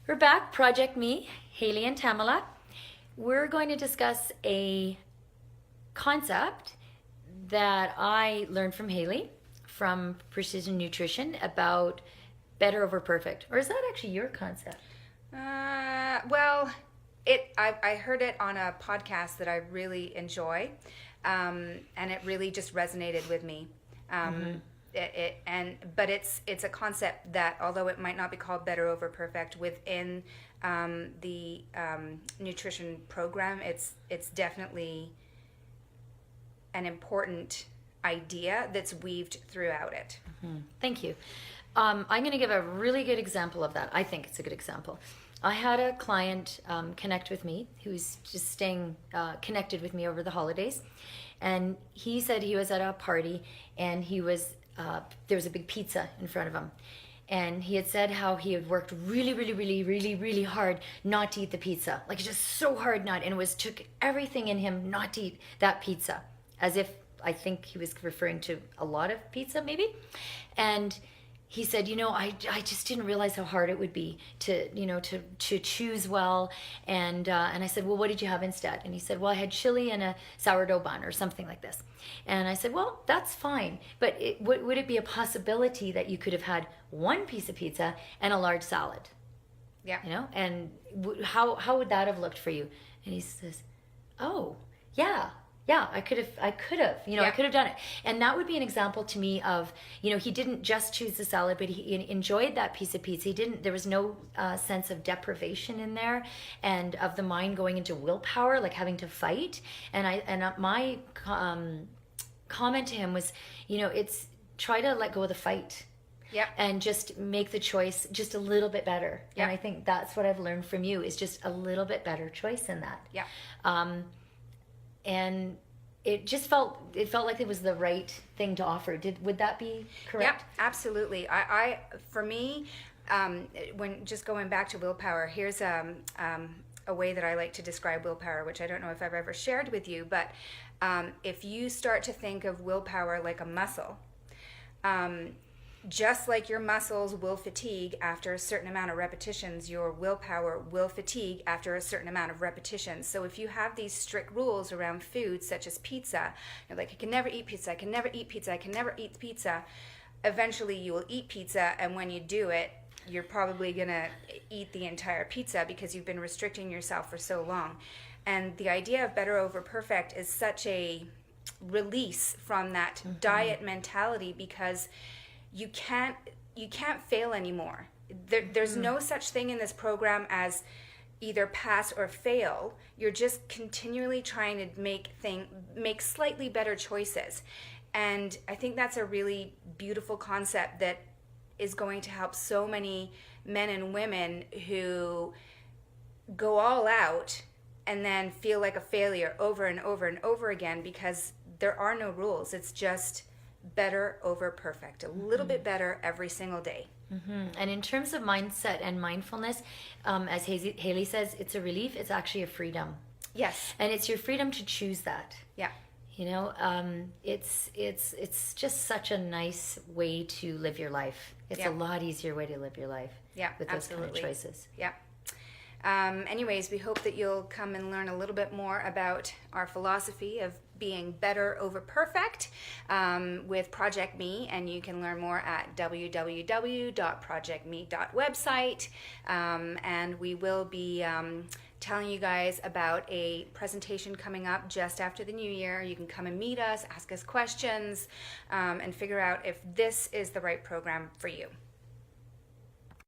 We're back, Project Me, Haley and Tamala. We're going to discuss a concept that I learned from Haley from Precision Nutrition about better over perfect. Or is that actually your concept? Well, I heard it on a podcast that I really enjoy, and it really just resonated with me. But it's a concept that, although it might not be called better over perfect within the nutrition program, it's definitely an important idea that's weaved throughout it. Thank you. I'm going to give a really good example of that. I think it's a good example. I had a client connect with me who's just staying connected with me over the holidays. And he said he was at a party and there was a big pizza in front of him. And he had said how he had worked really hard not to eat the pizza. Like just so hard not. And took everything in him not to eat that pizza. As if, I think he was referring to a lot of pizza maybe. And he said, I just didn't realize how hard it would be to choose well. And I said, well, what did you have instead? And he said, well, I had chili and a sourdough bun or something like this. And I said, well, that's fine. But would it be a possibility that you could have had one piece of pizza and a large salad? Yeah. And how would that have looked for you? And he says, oh, yeah. Yeah, I could have, I could have done it. And that would be an example to me of, he didn't just choose the salad, but he enjoyed that piece of pizza. There was no sense of deprivation in there and of the mind going into willpower, like having to fight. And my comment to him was, it's try to let go of the fight. Yep. And just make the choice just a little bit better. Yep. And I think that's what I've learned from you is just a little bit better choice in that. Yeah. And it just felt like it was the right thing to offer. Would that be correct? Yep, absolutely. I for me, when just going back to willpower, here's a way that I like to describe willpower, which I don't know if I've ever shared with you, but if you start to think of willpower like a muscle, just like your muscles will fatigue after a certain amount of repetitions, your willpower will fatigue after a certain amount of repetitions. So if you have these strict rules around food, such as pizza, you're like, I can never eat pizza, I can never eat pizza, I can never eat pizza. Eventually you will eat pizza, and when you do it, you're probably going to eat the entire pizza because you've been restricting yourself for so long. And the idea of better over perfect is such a release from that diet mentality, because you can't fail anymore. There's no such thing in this program as either pass or fail. You're just continually trying to make slightly better choices. And I think that's a really beautiful concept that is going to help so many men and women who go all out and then feel like a failure over and over and over again, because there are no rules. It's just better over perfect, a little bit better every single day. And in terms of mindset and mindfulness, as Haley says, it's a relief. It's actually a freedom. Yes. And it's your freedom to choose that. Yeah. It's just such a nice way to live your life. It's a lot easier way to live your life. Yeah, with those absolutely. kind of choices. Yeah. Anyways, we hope that you'll come and learn a little bit more about our philosophy of being better over perfect with Project Me, and you can learn more at www.projectme.website, and we will be telling you guys about a presentation coming up just after the new year. You can come and meet us, ask us questions, and figure out if this is the right program for you.